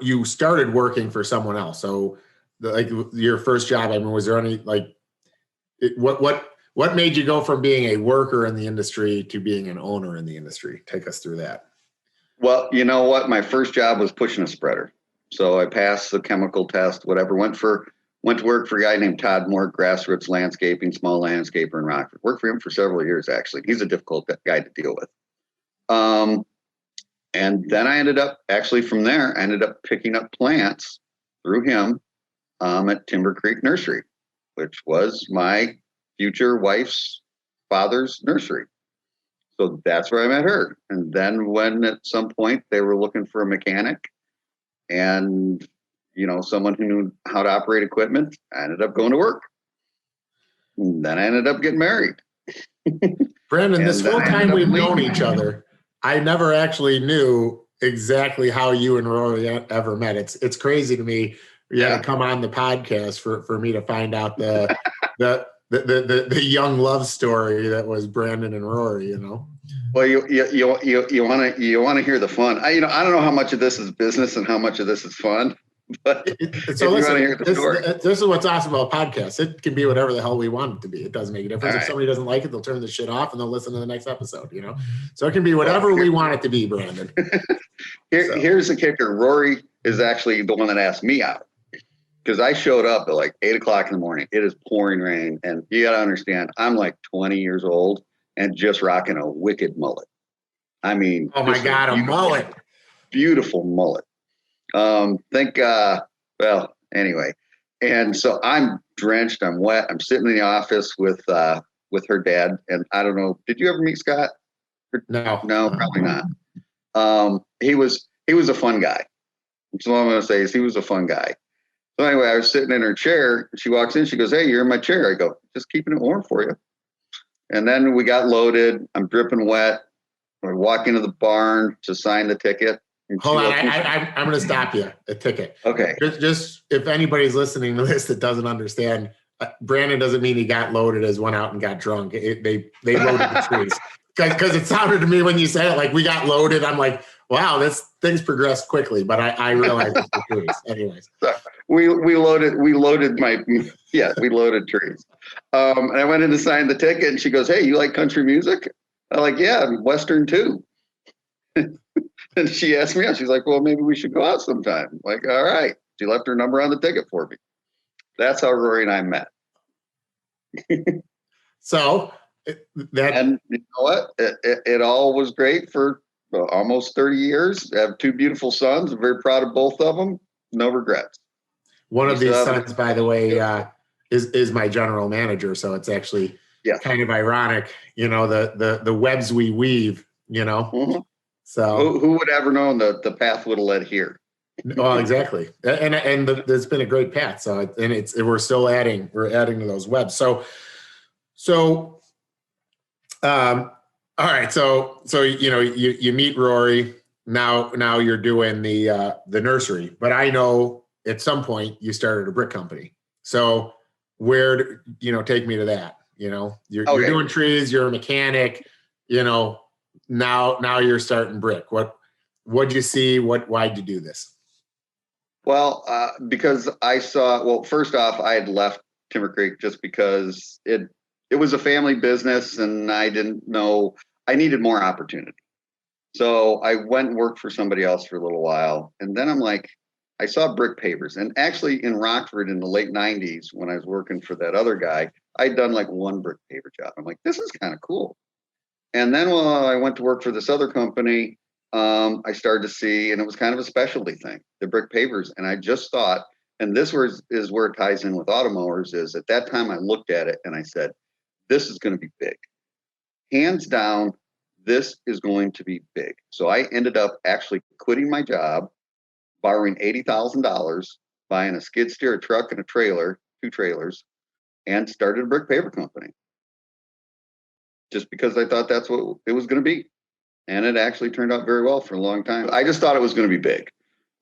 you started working for someone else. So like your first job, I mean, was there any like what made you go from being a worker in the industry to being an owner in the industry? Take us through that. Well, you know what? My first job was pushing a spreader. So I passed the chemical test, whatever, went to work for a guy named Todd Moore, Grassroots Landscaping, small landscaper in Rockford. Worked for him for several years, actually. He's a difficult guy to deal with. And then I ended up, actually from there, I ended up picking up plants through him at Timber Creek Nursery, which was my future wife's father's nursery. So that's where I met her. And then when at some point they were looking for a mechanic and, you know, someone who knew how to operate equipment, I ended up going to work. And then I ended up getting married. Brandon, this whole time we've known each other, I never actually knew exactly how you and Rory ever met. It's crazy to me. You had to come on the podcast for me to find out the young love story that was Brandon and Rory, you know. Well, you want to hear the fun. I don't know how much of this is business and how much of this is fun. But so listen, this is what's awesome about podcasts. It can be whatever the hell we want it to be. It doesn't make a difference. If somebody doesn't like it, they'll turn the shit off and they'll listen to the next episode, you know? So it can be whatever we want it to be, Brandon. Here's the kicker. Rory is actually the one that asked me out because I showed up at like 8 o'clock in the morning. It is pouring rain. And you got to understand, I'm like 20 years old and just rocking a wicked mullet. I mean, oh my God, a mullet. Beautiful mullet. Anyway. And so I'm drenched, I'm wet. I'm sitting in the office with her dad. And I don't know, did you ever meet Scott? No, probably not. He was a fun guy. That's all I'm going to say is he was a fun guy. So anyway, I was sitting in her chair. She walks in, she goes, "Hey, you're in my chair." I go, "Just keeping it warm for you." And then we got loaded. I'm dripping wet. I walk into the barn to sign the ticket. Hold on, I'm going to stop you. A ticket. Okay. Just if anybody's listening to this that doesn't understand, Brandon doesn't mean he got loaded as went out and got drunk. They loaded the trees because it sounded to me when you said it like we got loaded. I'm like, wow, things progressed quickly, but I realized it's the trees. Anyways, so we loaded trees. And I went in to sign the ticket, and she goes, "Hey, you like country music?" I'm like, "Yeah, Western too." And she asked me out. She's like, "Well, maybe we should go out sometime." I'm like, all right. She left her number on the ticket for me. That's how Rory and I met. So and you know what? It all was great for almost 30 years. I have two beautiful sons. I'm very proud of both of them. No regrets. One of these sons, by the way, is my general manager. So it's actually kind of ironic, you know, the webs we weave, you know. Mm-hmm. So who would ever known that the path would have led here? Well, exactly, and it's been a great path. So we're still adding to those webs. So all right. So you know you meet Rory now you're doing the nursery, but I know at some point you started a brick company. So where take me to that. You know you're doing trees. You're a mechanic. You know. Now you're starting brick. What'd you see? Why'd you do this? Well, because I saw. Well, first off, I had left Timber Creek just because it was a family business, and I didn't know I needed more opportunity. So I went and worked for somebody else for a little while, and then I'm like, I saw brick pavers, and actually in Rockford in the late '90s when I was working for that other guy, I'd done like one brick paver job. I'm like, this is kind of cool. And then while I went to work for this other company, I started to see, and it was kind of a specialty thing, the brick pavers. And I just thought, and this is where it ties in with automowers, is at that time I looked at it and I said, this is going to be big. Hands down, this is going to be big. So I ended up actually quitting my job, borrowing $80,000, buying a skid steer, a truck, and a trailer, 2 trailers, and started a brick paver company. Just because I thought that's what it was going to be. And it actually turned out very well for a long time. I just thought it was going to be big.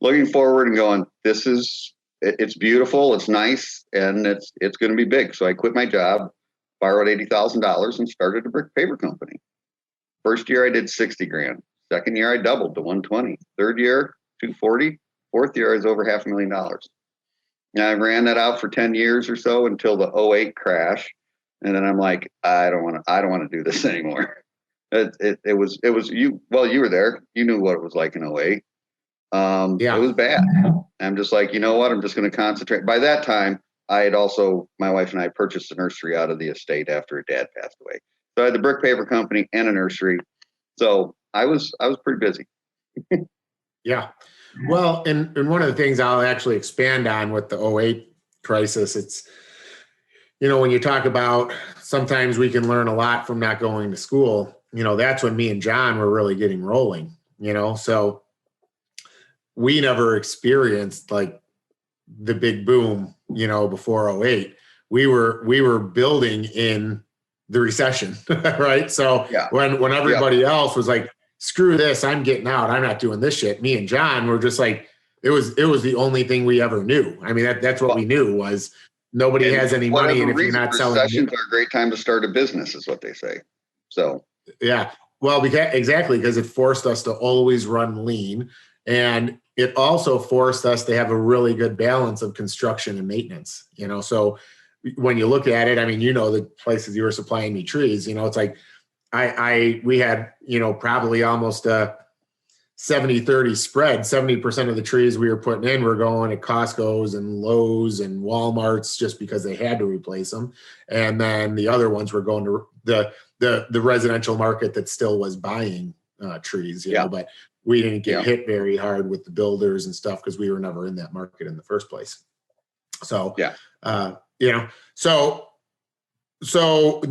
Looking forward and going, it's beautiful, it's nice, and it's going to be big. So I quit my job, borrowed $80,000 and started a brick paver company. First year I did $60,000. Second year I doubled to $120,000. Third year, $240,000. Fourth year, I was over $500,000. And I ran that out for 10 years or so until the '08 crash. And then I'm like, I don't want to do this anymore. It was you. Well, you were there. You knew what it was like in '08. Yeah. It was bad. I'm just like, you know what? I'm just going to concentrate. By that time, I had also, my wife and I purchased a nursery out of the estate after her dad passed away. So I had the brick paper company and a nursery. So I was pretty busy. Yeah. Well, and one of the things I'll actually expand on with the '08 crisis, it's, when you talk about sometimes we can learn a lot from not going to school, that's when me and John were really getting rolling, so we never experienced like the big boom, before '08. We were building in the recession, right? So Yeah. when everybody else was like, screw this, I'm getting out, I'm not doing this shit, me and John were just like, it was the only thing we ever knew. I mean, that's what we knew was nobody has any money, and if you're not selling, recessions are a great time to start a business, is what they say. So yeah, well, because it forced us to always run lean, and it also forced us to have a really good balance of construction and maintenance. So when you look at it, I mean, the places you were supplying me trees, it's like we had, probably almost a 70-30 spread. 70% of the trees we were putting in were going to Costco's and Lowe's and Walmart's just because they had to replace them. And then the other ones were going to the residential market that still was buying trees, but we didn't get hit very hard with the builders and stuff because we were never in that market in the first place. So, so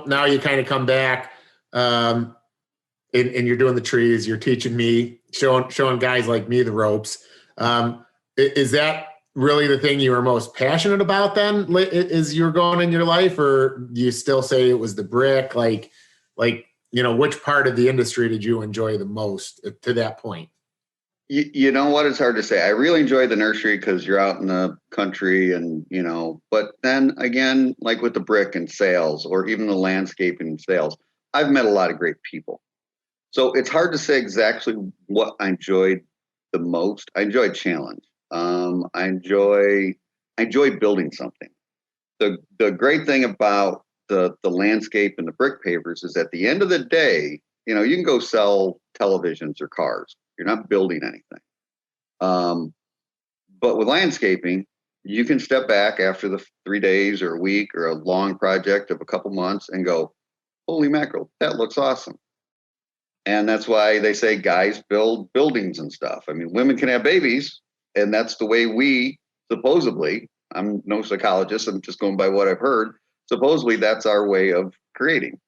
now you kind of come back, and you're doing the trees, you're teaching me, showing guys like me the ropes. Is that really the thing you were most passionate about then, as you were going in your life, or do you still say it was the brick? Like, which part of the industry did you enjoy the most to that point? You know what? It's hard to say. I really enjoy the nursery because you're out in the country and, but then again, like with the brick and sales or even the landscaping and sales, I've met a lot of great people. So it's hard to say exactly what I enjoyed the most. I enjoyed challenge. I enjoy building something. The great thing about the landscape and the brick pavers is at the end of the day, you can go sell televisions or cars. You're not building anything. But with landscaping, you can step back after the 3 days or a week or a long project of a couple months and go, holy mackerel, that looks awesome. And that's why they say guys build buildings and stuff. I mean, women can have babies, and that's the way we supposedly, I'm no psychologist, I'm just going by what I've heard, supposedly that's our way of creating.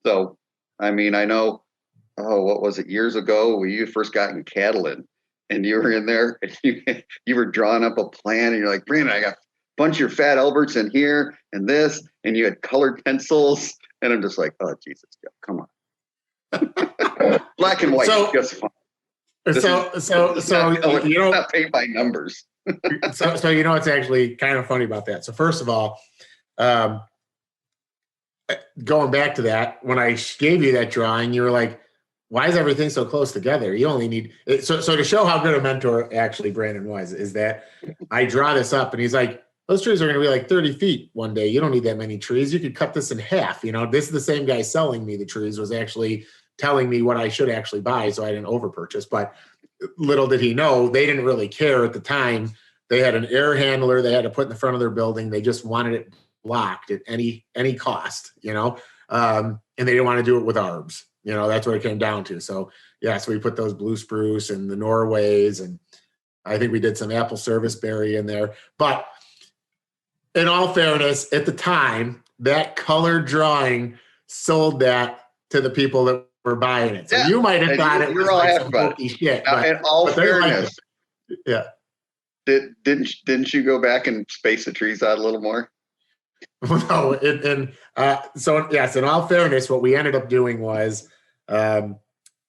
So, I mean, I know, what was it, years ago when you first got in Catalin and you were in there and you were drawing up a plan and you're like, Brandon, I got a bunch of your fat Alberts in here and this, and you had colored pencils. And I'm just like, oh, Jesus, come on. Black and white is just fun. Not paid by numbers. so it's actually kind of funny about that. So first of all, going back to that, when I gave you that drawing, you were like, why is everything so close together? You only need so to show how good a mentor actually Brandon was, is that I draw this up and he's like, those trees are going to be like 30 feet one day. You don't need that many trees. You could cut this in half. This is the same guy selling me the trees was actually telling me what I should actually buy, so I didn't overpurchase. But little did he know, they didn't really care at the time. They had an air handler they had to put in the front of their building. They just wanted it blocked at any cost, and they didn't want to do it with arbs. That's what it came down to. So so we put those blue spruce and the Norways, and I think we did some apple serviceberry in there. But in all fairness, at the time, that colored drawing sold that to the people that were buying it. So you might have thought it was like some hokey shit. Now, in all fairness, didn't you go back and space the trees out a little more? No, so yes, in all fairness, what we ended up doing was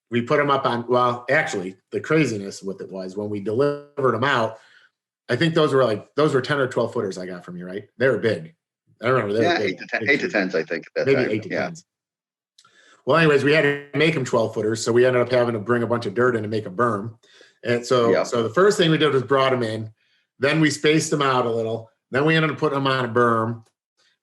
we put them up on, well, actually, the craziness with it was when we delivered them out, I think those were 10 or 12 footers I got from you, right? They were big. I remember they were big. 8 to 10s, I think. At that maybe time. 8 to 10s. Well, anyways, we had to make them 12 footers, so we ended up having to bring a bunch of dirt in to make a berm. And so, Yeah. so the first thing we did was brought them in. Then we spaced them out a little. Then we ended up putting them on a berm.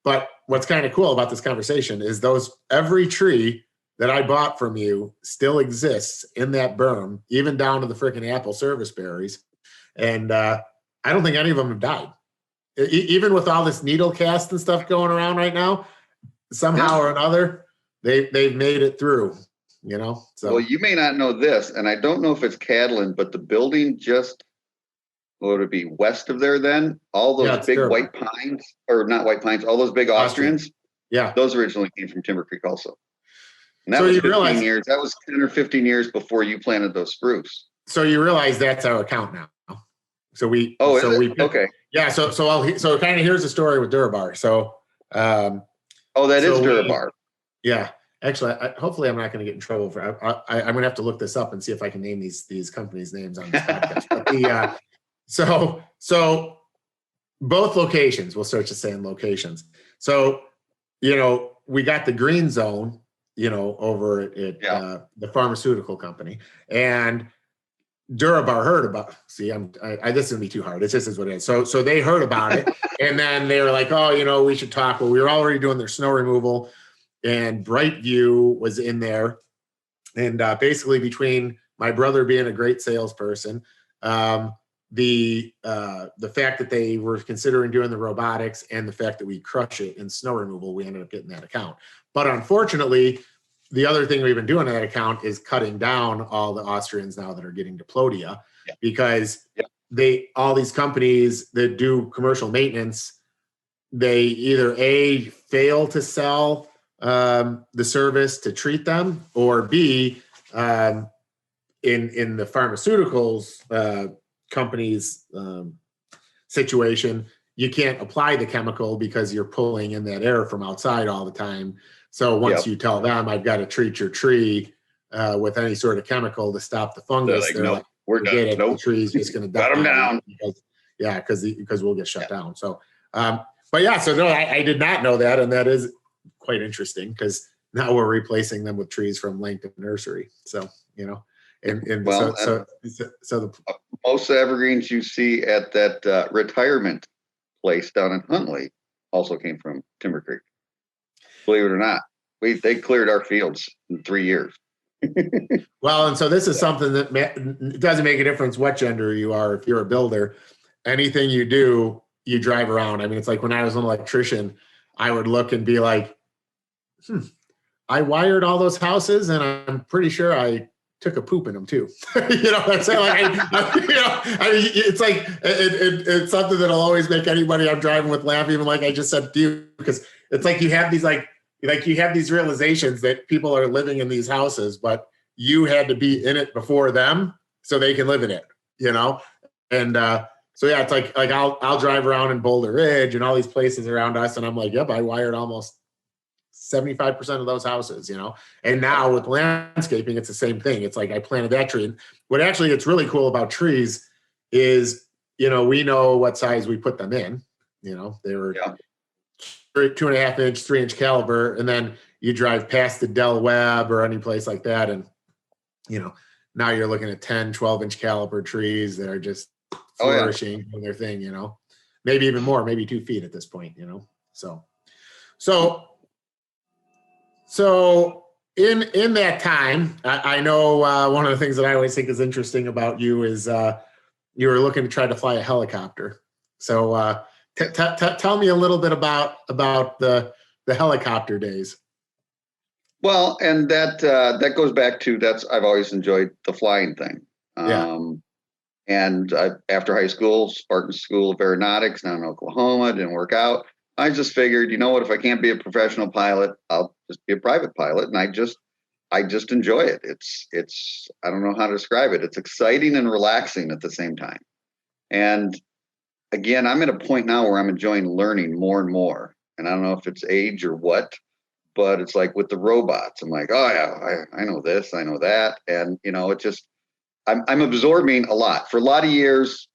But what's kind of cool about this conversation is every tree that I bought from you still exists in that berm, even down to the freaking apple service berries. And I don't think any of them have died. Even with all this needle cast and stuff going around right now, somehow or another, they've made it through, So Well, you may not know this, and I don't know if it's Catalin, but the building just, what would it be, west of there then? All those big terrible. white pines, or not white pines, all those big Austrians. Yeah. Those originally came from Timber Creek also. And that So was you 15 years. That was 10 or 15 years before you planted those spruce. So you realize that's our account now. So we. Oh, so is we it? Okay. Yeah. So kind of here's the story with Durabar. So. That is Durabar. Yeah. Actually, hopefully I'm not going to get in trouble for. I'm going to have to look this up and see if I can name these companies' names on this podcast. But so both locations. We'll start to say in locations. So we got the green zone. Over at the pharmaceutical company, and Durabar heard about. See, this is gonna be too hard. It just is what it is. So they heard about it, and then they were like, "Oh, we should talk." Well, we were already doing their snow removal, and Brightview was in there, and basically between my brother being a great salesperson, the fact that they were considering doing the robotics, and the fact that we crush it in snow removal, we ended up getting that account. But unfortunately, the other thing we've been doing in that account is cutting down all the Austrians now that are getting diplodia, because all these companies that do commercial maintenance, they either A, fail to sell the service to treat them, or B, in the pharmaceuticals companies situation, you can't apply the chemical because you're pulling in that air from outside all the time. So once you tell them, I've got to treat your tree with any sort of chemical to stop the fungus, they're like, we're done. The tree's just going to die. Cut them down. Because we'll get shut down. So, no, I did not know that, and that is quite interesting, because now we're replacing them with trees from Langton Nursery. So most evergreens you see at that retirement place down in Huntley also came from Timber Creek. Believe it or not, they cleared our fields in 3 years. Well, and so this is something that it doesn't make a difference what gender you are. If you're a builder, anything you do, you drive around. I mean, it's like when I was an electrician, I would look and be like, I wired all those houses, and I'm pretty sure I took a poop in them too. It's like it's something that'll always make anybody I'm driving with laugh, even like I just said to you, because it's like you have these you have these realizations that people are living in these houses, but you had to be in it before them so they can live in it, And it's like I'll drive around in Boulder Ridge and all these places around us, and I'm like, yep, I wired almost 75% of those houses, And now with landscaping, it's the same thing. It's like I planted that tree. And what actually gets really cool about trees is, we know what size we put them in. They were 2.5 inch, 3 inch caliber, and then you drive past the Del Webb or any place like that, and now you're looking at 10, 12 inch caliber trees that are just flourishing doing their thing, maybe even more, maybe 2 feet at this point, So in that time, I know one of the things that I always think is interesting about you is you were looking to try to fly a helicopter. So tell me a little bit about the helicopter days. Well, and that goes back to I've always enjoyed the flying thing. And after high school, Spartan School of Aeronautics down in Oklahoma, didn't work out. I just figured, if I can't be a professional pilot, I'll just be a private pilot. And I just enjoy it. It's I don't know how to describe it. It's exciting and relaxing at the same time. And again, I'm at a point now where I'm enjoying learning more and more. And I don't know if it's age or what, but it's like with the robots, I'm like, oh yeah, I know this, I know that. And, it just, I'm absorbing a lot for a lot of years.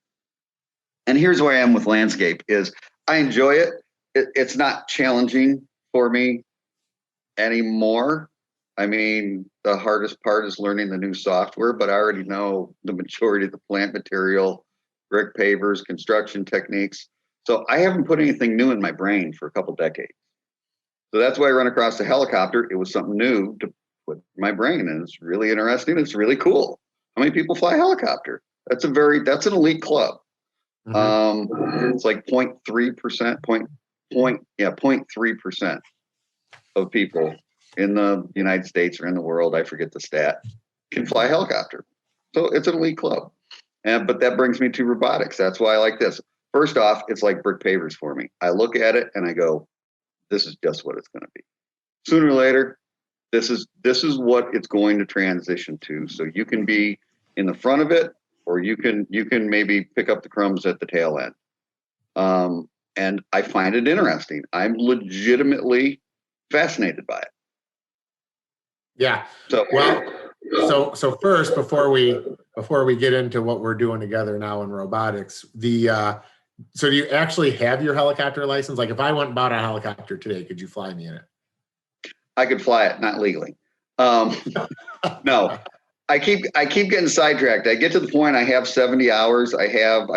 And here's where I am with landscape is I enjoy it. It's not challenging for me anymore. I mean, the hardest part is learning the new software, but I already know the majority of the plant material, brick pavers, construction techniques. So I haven't put anything new in my brain for a couple decades. So that's why I run across the helicopter. It was something new to put in my brain, and it's really interesting. It's really cool. How many people fly a helicopter? That's an elite club. It's like 0.3%, 0.3% of people in the United States or in the world, I forget the stat, can fly a helicopter. So it's an elite club. But that brings me to robotics. That's why I like this. First off, it's like brick pavers for me. I look at it and I go, this is just what it's going to be. Sooner or later, this is what it's going to transition to. So you can be in the front of it, or you can maybe pick up the crumbs at the tail end. And I find it interesting. I'm legitimately fascinated by it. Yeah. So first, before we get into what we're doing together now in robotics, so do you actually have your helicopter license? Like if I went and bought a helicopter today, could you fly me in it? I could fly it, not legally. No, I keep getting sidetracked. I get to the point I have 70 hours. I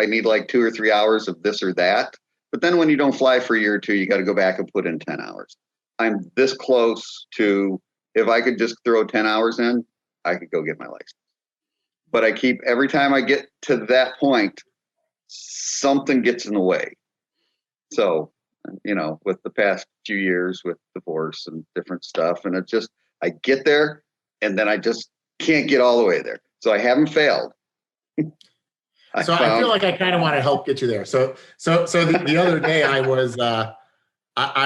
need like 2 or 3 hours of this or that. But then when you don't fly for a year or two, you got to go back and put in 10 hours. I'm this close to, if I could just throw 10 hours in, I could go get my license. But every time I get to that point, something gets in the way. So, with the past few years with divorce and different stuff, and I get there and then I just can't get all the way there. So I haven't failed. I feel like I kind of want to help get you there. So the other day I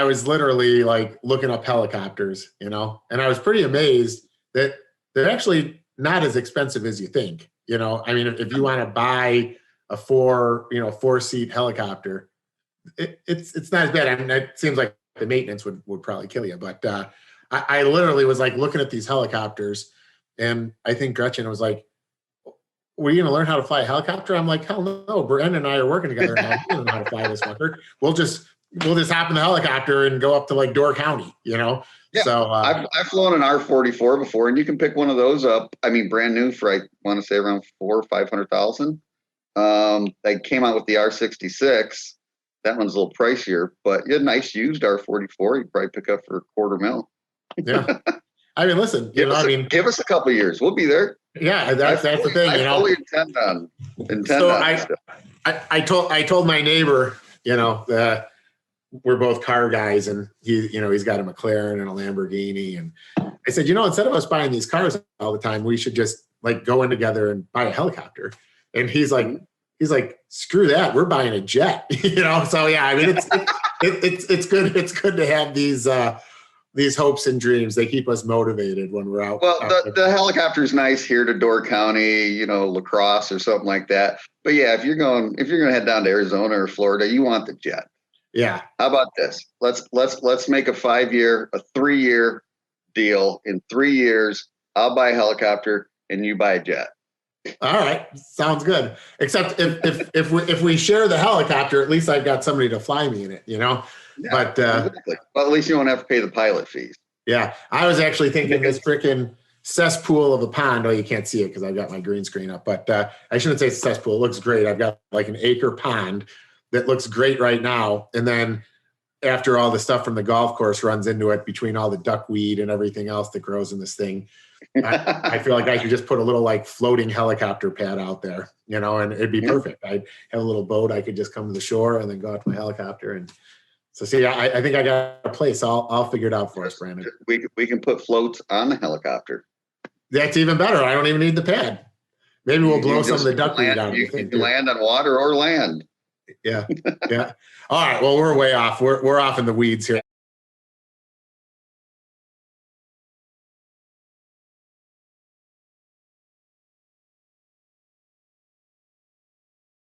was literally like looking up helicopters, and I was pretty amazed that they're actually not as expensive as you think. I mean, if you want to buy a 4-seat helicopter, it's not as bad. I mean, it seems like the maintenance would probably kill you, but I literally was like looking at these helicopters, and I think Gretchen was like, "Were you going to learn how to fly a helicopter?" I'm like, "Hell no, Brandon and I are working together now. We don't know how to fly this fucker. We'll just hop in the helicopter and go up to like Door County, Yeah. So I've flown an R-44 before, and you can pick one of those up. I mean, brand new for I want to say around $400,000 or $500,000. They came out with the R-66. That one's a little pricier, but you had a nice used R-44. You'd probably pick up for $250,000. Yeah. I mean, listen, give us a couple of years. We'll be there. Yeah, that's the thing. I fully intend on I told my neighbor, that we're both car guys, and he's got a McLaren and a Lamborghini, and I said, instead of us buying these cars all the time, we should just like go in together and buy a helicopter. And he's like, screw that, we're buying a jet. So yeah, I mean, it's good. It's good to have these hopes and dreams. They keep us motivated when we're out. Well, the helicopter is nice here to Door County, La Crosse or something like that. But yeah, if you're going to head down to Arizona or Florida, you want the jet. Yeah. How about this? Let's make a 3-year deal. In 3 years, I'll buy a helicopter and you buy a jet. All right, sounds good. Except if we share the helicopter, at least I've got somebody to fly me in it, Yeah, but exactly. Well, at least you won't have to pay the pilot fees. Yeah, I was actually thinking this freaking cesspool of a pond. Oh, you can't see it because I've got my green screen up, but I shouldn't say it's a cesspool. It looks great. I've got like an acre pond that looks great right now, and then after all the stuff from the golf course runs into it, between all the duckweed and everything else that grows in this thing, I feel like I could just put a little like floating helicopter pad out there, and it'd be perfect. I'd have a little boat. I could just come to the shore and then go out to my helicopter. And so, see, I think I got a place. I'll figure it out for us, Brandon. We can put floats on the helicopter. That's even better. I don't even need the pad. Maybe we'll blow some of the duckweed out. You can land on water or land. Yeah. Yeah. All right. Well, we're way off. We're off in the weeds here.